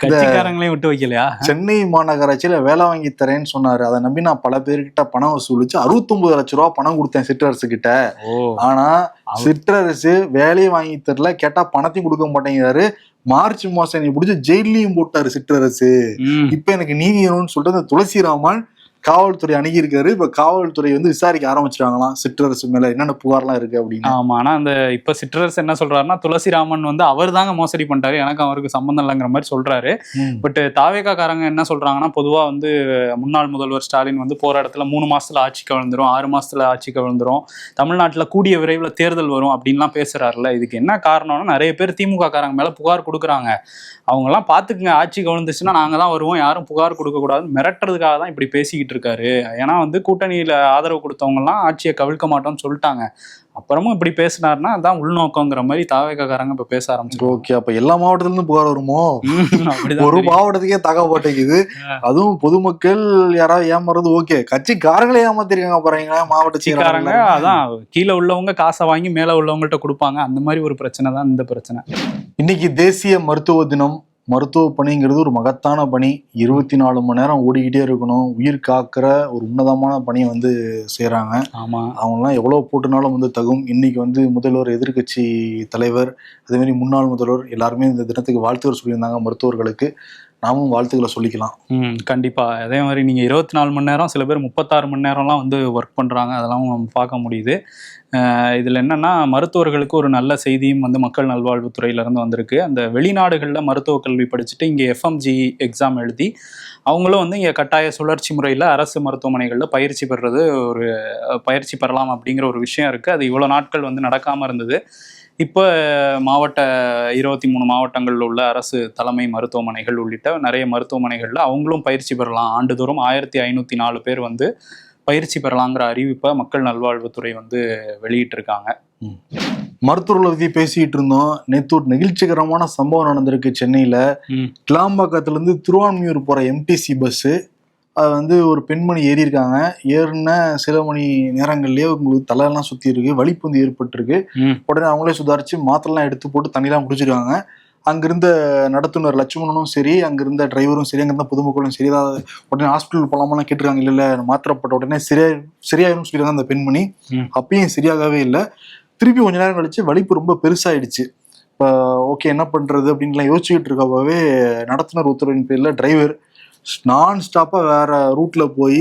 கட்சிக்காரங்களையும் விட்டு வைக்கலையா? சென்னை மாநகராட்சியில வேலை வாங்கி தரேன்னு சொன்னாரு. அதை நம்பி நான் பல பேர்கிட்ட பணம் வசூலிச்சு 69 லட்சம் ரூபாய் பணம் கொடுத்தேன் சிற்றரசு கிட்ட. ஆனா சிற்றரசு வேலையை வாங்கி தரல, கேட்டா பணத்தையும் கொடுக்க மாட்டேங்கிறாரு. மார்ச் மாசம் நீ பிடிச்சி ஜெயிலையும் போட்டாரு சிற்றரசு. இப்ப எனக்கு நீதி வேணும்னு சொல்லிட்டு அந்த துளசிராமன் காவல்துறை அணுகியிருக்காரு. இப்ப காவல்துறை வந்து விசாரிக்க ஆரம்பிச்சிட்டாங்களாம் சிற்றரசு மேல என்னென்ன புகார்லாம் இருக்கு அப்படின்னு. ஆமா, ஆனா அந்த இப்ப சிற்றரசு என்ன சொல்றாருன்னா, துளசிராமன் வந்து அவர் தாங்க மோசடி பண்ணிட்டாரு, எனக்கு அவருக்கு சம்பந்தம் இல்லைங்கிற மாதிரி சொல்றாரு. பட் தாவேகா காரங்க என்ன சொல்றாங்கன்னா, பொதுவா வந்து முன்னாள் முதல்வர் ஸ்டாலின் வந்து போற இடத்துல 3 மாசத்துல ஆட்சி கவிழ்ந்துரும், 6 மாசத்துல ஆட்சி கவிழ்ந்துரும், தமிழ்நாட்டுல கூடிய விரைவில் தேர்தல் வரும் அப்படின்லாம் பேசுறாருல. இதுக்கு என்ன காரணம்னா, நிறைய பேர் திமுக காரங்க மேல புகார் கொடுக்குறாங்க. அவங்க எல்லாம் பாத்துக்குங்க, ஆட்சி கவிழ்ந்துச்சுன்னா நாங்க தான் வருவோம், யாரும் புகார் கொடுக்க கூடாதுன்னு மிரட்டுறதுக்காக தான் இப்படி பேசிக்கிட்டு இருக்காரு. ஏன்னா வந்து கூட்டணியில ஆதரவு கொடுத்தவங்க எல்லாம் ஆட்சியை கவிழ்க்க மாட்டோம்னு சொல்லிட்டாங்க. அப்புறமும் இப்படி பேசினாருன்னா அதான் உள்நோக்கங்கிற மாதிரி தாவேக்காரங்க இப்ப பேச ஆரம்பிச்சு. ஓகே, அப்ப எல்லா மாவட்டத்துல இருந்து புகார் வருமோ? ஒரு மாவட்டத்துக்கே தக போட்டேங்குது. அதுவும் பொதுமக்கள் யாராவது ஏமாறது ஓகே, கட்சிக்காரங்களே ஏமாத்திருக்காங்க பாருங்க மாவட்டக்காரங்க. அதான் கீழே உள்ளவங்க காசை வாங்கி மேல உள்ளவங்கள்ட்ட கொடுப்பாங்க, அந்த மாதிரி ஒரு பிரச்சனை தான் இந்த பிரச்சனை. இன்னைக்கு தேசிய மருத்துவ தினம். மருத்துவ பணிங்கிறது ஒரு மகத்தான பணி. 24 மணி நேரம் ஓடிக்கிட்டே இருக்கணும், உயிர் காக்கிற ஒரு உன்னதமான பணியை வந்து செய்யறாங்க. ஆமா, அவங்கலாம் எவ்வளவு போட்டுனாலும் வந்து தகும். இன்னைக்கு வந்து முதல்வர், எதிர்கட்சி தலைவர், அதே மாதிரி முன்னாள் முதல்வர் எல்லாருமே இந்த தினத்துக்கு வாழ்த்துக்கள் சொல்லியிருந்தாங்க மருத்துவர்களுக்கு. நாமும் வாழ்த்துக்களை சொல்லிக்கலாம். கண்டிப்பா. அதே மாதிரி நீங்க 24 மணி நேரம், சில பேர் 36 மணி நேரம்லாம் வந்து ஒர்க் பண்றாங்க, அதெல்லாம் நம்ம பார்க்க முடியுது. இதுல என்னன்னா, மருத்துவர்களுக்கு ஒரு நல்ல செய்தியும் வந்து மக்கள் நல்வாழ்வுத்துறையில இருந்து வந்திருக்கு. அந்த வெளிநாடுகள்ல மருத்துவ கல்வி படிச்சுட்டு இங்க FMG எக்ஸாம் எழுதி அவங்களும் வந்து இங்க கட்டாய சுழற்சி முறையில அரசு மருத்துவமனைகள்ல பயிற்சி பெறலாம் அப்படிங்கிற ஒரு விஷயம் இருக்கு. அது இவ்வளவு நாட்கள் வந்து நடக்காம இருந்தது. இப்போ மாவட்ட 23 மாவட்டங்களில் உள்ள அரசு தலைமை மருத்துவமனைகள் உள்ளிட்ட நிறைய மருத்துவமனைகளில் அவங்களும் பயிற்சி பெறலாம். ஆண்டுதோறும் 1504 பேர் வந்து பயிற்சி பெறலாங்கிற அறிவிப்பை மக்கள் நல்வாழ்வுத்துறை வந்து வெளியிட்டிருக்காங்க. மருத்துவர்களை பத்தி பேசிட்டு இருந்தோம். நேற்று ஒரு நெகிழ்ச்சிகரமான சம்பவம் நடந்திருக்கு சென்னையில. கிளாம்பாக்கத்துல இருந்து திருவான்மியூர் போற எம்டிசி பஸ், அது வந்து ஒரு பெண்மணி ஏறி இருக்காங்க. ஏறின சில மணி நேரங்கள்லயே உங்களுக்கு தலையெல்லாம் சுத்தி இருக்கு, வலிப்பு வந்து ஏற்பட்டிருக்கு. உடனே அவங்களே சுதாரிச்சு மாத்திரெல்லாம் எடுத்து போட்டு தண்ணிலாம் குடிச்சிருக்காங்க. அங்கிருந்த நடத்துனர் லட்சுமணனும் சரி, அங்கிருந்த டிரைவரும் சரி, அங்கிருந்த பொதுமக்களும் சரி, ஏதாவது உடனே ஹாஸ்பிட்டல் போலாமெல்லாம் கேட்டிருக்காங்க. இல்ல மாத்திரப்பட்ட உடனே சரியாயிரும் சொல்லியிருக்காங்க அந்த பெண்மணி. அப்பயும் சரியாகவே இல்லை. திருப்பி கொஞ்ச நேரம் கழிச்சு வலிப்பு ரொம்ப பெருசாயிடுச்சு. இப்போ ஓகே என்ன பண்றது அப்படின்லாம் யோசிச்சுக்கிட்டு இருக்கப்பவே நடத்துனர் உத்தரவின் பேர்ல டிரைவர் நான் ஸ்டாப்பா வேற ரூட்ல போய்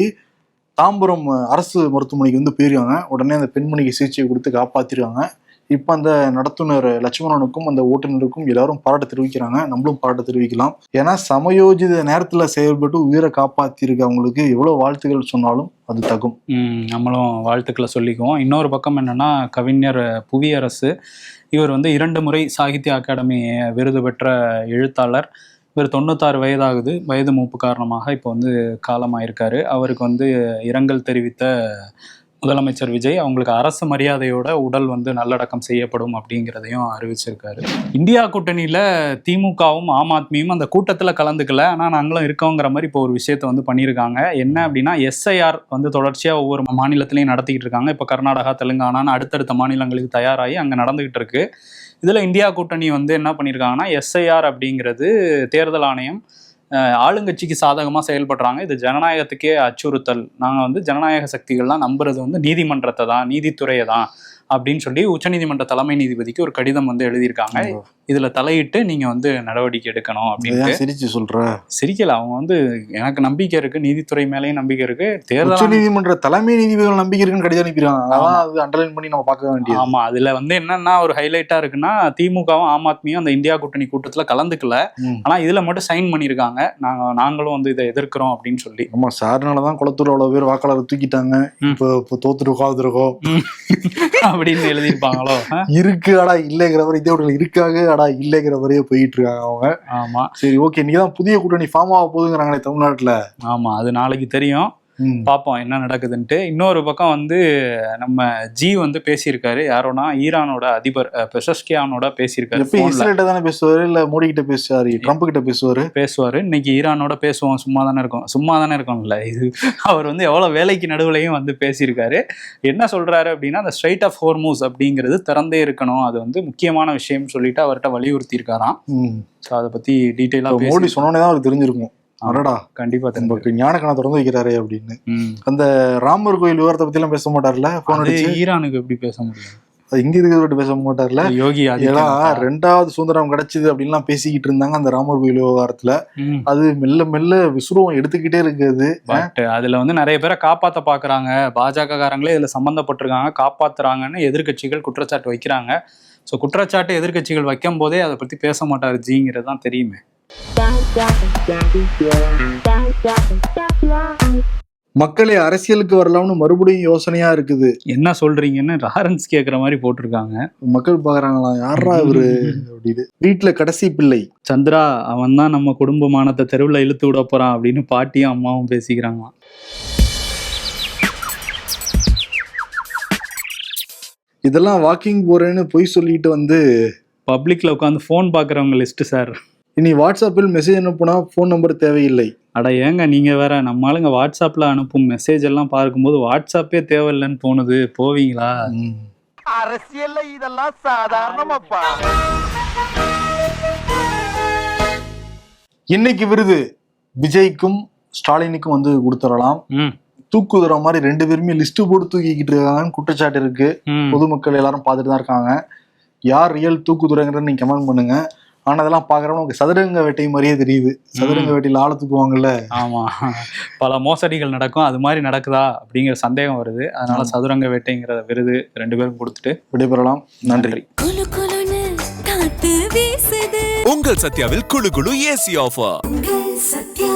தாம்பரம் அரசு மருத்துவமனைக்கு வந்து போயிருக்காங்க. உடனே அந்த பெண்மணிக்கு சிகிச்சை கொடுத்து காப்பாத்திருக்காங்க. இப்ப அந்த நடத்துனர் லட்சுமணனுக்கும் அந்த ஓட்டுநருக்கும் எல்லாரும் பாராட்டு தெரிவிக்கிறாங்க. நம்மளும் பாராட்டு தெரிவிக்கலாம். ஏன்னா சமயோஜித நேரத்துல செயல்பட்டு உயிரை காப்பாத்திருக்க அவங்களுக்கு எவ்வளவு வாழ்த்துக்கள் சொன்னாலும் அது தகும். நம்மளும் வாழ்த்துக்களை சொல்லிக்குவோம். இன்னொரு பக்கம் என்னன்னா, கவிஞர் புவியரசு இவர் வந்து 2 முறை சாகித்ய அகாடமி விருது பெற்ற எழுத்தாளர். இவர் 96 வயதாகுது. வயது மூப்பு காரணமாக இப்போ வந்து காலமாயிருக்காரு. அவருக்கு வந்து இரங்கல் தெரிவித்த முதலமைச்சர் விஜய் அவங்களுக்கு அரசு மரியாதையோட உடல் வந்து நல்லடக்கம் செய்யப்படும் அப்படிங்கிறதையும் அறிவிச்சிருக்காரு. இந்தியா கூட்டணியில திமுகவும் ஆம் ஆத்மியும் அந்த கூட்டத்துல கலந்துக்கல, ஆனா நாங்களும் இருக்கோங்கிற மாதிரி இப்போ ஒரு விஷயத்த வந்து பண்ணியிருக்காங்க. என்ன அப்படின்னா, SIR வந்து தொடர்ச்சியா ஒவ்வொரு மாநிலத்திலையும் நடத்திக்கிட்டு இருக்காங்க. இப்போ கர்நாடகா, தெலுங்கானான்னு அடுத்தடுத்த மாநிலங்களுக்கு தயாராகி அங்க நடந்துகிட்டு இருக்கு. இதுல இந்தியா கூட்டணி வந்து என்ன பண்ணியிருக்காங்கன்னா, SIR அப்படிங்கிறது தேர்தல் ஆணையம் ஆளுங்கட்சிக்கு சாதகமா செயல்படுறாங்க, இது ஜனநாயகத்துக்கே அச்சுறுத்தல், நாங்க வந்து ஜனநாயக சக்திகள்லாம் நம்புறது வந்து நீதிமன்றத்தை தான், நீதித்துறையை தான் அப்படின்னு சொல்லி உச்சநீதிமன்ற தலைமை நீதிபதிக்கு ஒரு கடிதம் வந்து எழுதியிருக்காங்க. இதுல தலையிட்டு நீங்க வந்து நடவடிக்கை எடுக்கணும் அப்படின்னு. சிரிச்சு சொல்ற? சிரிக்கல, அவங்க வந்து எனக்கு நம்பிக்கை இருக்கு, நீதித்துறை மேலேயும் நம்பிக்கை இருக்கு, தேர்தல் நீதிமன்ற தலைமை நீதிபதிகள் நம்பிக்கை இருக்குன்னு கடிதம் அனுப்பிடுறாங்க. அதான் அது அண்டர்லைன் பண்ணி நம்ம பார்க்க வேண்டியது. ஆமா, அதுல வந்து என்னன்னா ஒரு ஹைலைட்டா இருக்குன்னா, திமுகவும் ஆம் ஆத்மியும் அந்த இந்தியா கூட்டணி கூட்டத்துல கலந்துக்கல, ஆனா இதுல மட்டும் சைன் பண்ணிருக்காங்க, நாங்களும் வந்து இதை எதிர்க்கிறோம் அப்படின்னு சொல்லி. ஆமா, சார்னாலதான் குளத்தூர் அவ்வளவு பேர் வாக்காளர் தூக்கிட்டாங்க, இப்போ தோத்துட்டு உட்காந்துருக்கோம் அப்படின்னு எழுதியிருப்பாங்களோ. இருக்கு ஆடா இல்லைங்கிற மாதிரி, இதே கூட்டணி இருக்காங்க ஆடா இல்லைங்கிற மாதிரியே போயிட்டு இருக்காங்க அவங்க. ஆமா சரி ஓகே, இன்னைக்குதான் புதிய கூட்டணி ஃபார்ம் ஆக போகுதுங்கிறாங்களே தமிழ்நாட்டுல. ஆமா, அது நாளைக்கு தெரியும், பார்ப்போம் என்ன நடக்குதுன்ட்டு. இன்னொரு பக்கம் வந்து நம்ம ஜி வந்து பேசியிருக்காரு. யாரோனா, ஈரானோட அதிபர் பெஷஷ்கியானோட பேசியிருக்காரு. இஸ்ரேல்ட்ட தானே பேசுவாரு, இல்ல மோடி கிட்ட பேசுவாரு, ட்ரம்ப் கிட்ட பேசுவாரு. இன்னைக்கு ஈரானோட பேசுவோம், சும்மா தானே இருக்கோம்ல. இது அவர் வந்து எவ்வளவு வேலைக்கு நடுவுலையும் வந்து பேசியிருக்காரு. என்ன சொல்றாரு அப்படின்னா, அந்த ஸ்ட்ரைட் ஆஃப் ஹோர்மூஸ் அப்படிங்கிறது திறந்தே இருக்கணும், அது வந்து முக்கியமான விஷயம் சொல்லிட்டு அவர்கிட்ட வலியுறுத்தி இருக்காராம். அதை பத்தி டீட்டெயிலா மோடி சொன்னோன்னே அவருக்கு தெரிஞ்சிருக்கும், அடடா கண்டிப்பா ஞானக்கண திறந்து வைக்கிறாரு அப்படின்னு. அந்த ராமர் கோயில் விவரத்தை பத்தி எல்லாம் பேச மாட்டார்ல, ஈரானுக்கு எப்படி பேச முடியும், இங்க இருக்கிறவர்கிட்ட பேச மாட்டார்ல. யோகி ஏன்னா 2வது சுதந்திரம் கிடைச்சது அப்படின்லாம் பேசிக்கிட்டு இருந்தாங்க அந்த ராமர் கோயில் விவகாரத்துல. அது மெல்ல மெல்ல விசுருவம் எடுத்துக்கிட்டே இருக்குது. பட் அதுல வந்து நிறைய பேரை காப்பாத்த பாக்குறாங்க, பாஜக காரங்களே இதுல சம்பந்தப்பட்டிருக்காங்க, காப்பாத்துறாங்கன்னு எதிர்கட்சிகள் குற்றச்சாட்டு வைக்கிறாங்க. ஸோ குற்றச்சாட்டு எதிர்கட்சிகள் வைக்கும் போதே அதை பத்தி பேச மாட்டாரு ஜிங்கிறது தான் தெரியுமே. மக்களே அரசியலுக்கு வரலாம்னு மறுபடியும் யோசனையா இருக்குது. என்ன சொல்றீங்கன்னு லாரன்ஸ் கேக்குற மாதிரி போட்டிருக்காங்க. மக்கள் பாக்குறாங்களாம், யாரா இவரு அப்படின்னு. வீட்டுல கடைசி பிள்ளை சந்திரா, அவன் தான் நம்ம குடும்பமானத்தை தெருவுல இழுத்து விட போறான் அப்படின்னு பாட்டியும் அம்மாவும் பேசிக்கிறாங்களாம். இதெல்லாம் வாக்கிங் போறேன்னு பொய் சொல்லிட்டு வந்து பப்ளிக்ல உட்காந்து போன் பாக்குறவங்க லிஸ்ட் சார். இனி வாட்ஸ்அப்பில் மெசேஜ் அனுப்புனா போன் நம்பர் தேவையில்லை. அட ஏங்க நீங்க வேற, நம்ம ஆளுங்க வாட்ஸ்அப்ல அனுப்பும் மெசேஜ் எல்லாம் பார்க்கும்போது வாட்ஸ்அப்பே தேவையில்லைன்னு தோணுது, போவீங்களா? அரசியல்ல இதெல்லாம் சாதாரணமாப்பா. இன்னைக்கு விருது விஜய்க்கும் ஸ்டாலினுக்கும் வந்து கொடுத்துடலாம். தூக்குதுற மாதிரி 2 பேருமே லிஸ்ட் போட்டு தூக்கிக்கிட்டு இருக்காங்கன்னு குற்றச்சாட்டு இருக்கு. பொதுமக்கள் எல்லாரும் பார்த்துட்டு தான் இருக்காங்க. யார் ரியல் தூக்குதுறைங்கிறத நீங்க கமெண்ட் பண்ணுங்க. ஆனா அதெல்லாம் பாக்குறோம், நமக்கு சதுரங்க வேட்டை மாதிரியே தெரியுது. சதுரங்க வேட்டையில ஆள தூக்குவாங்கல்ல. ஆமா, பல மோசடிகள் நடக்கும், அது மாதிரி நடக்குதா அப்படிங்கிற சந்தேகம் வருது. அதனால சதுரங்க வேட்டைங்கிற விருது 2 பேரும் கொடுத்துட்டு விடைபெறலாம். நன்றி. உங்கள் சத்யாவில் குளு குளு ஏசி ஆஃபர். சத்யா.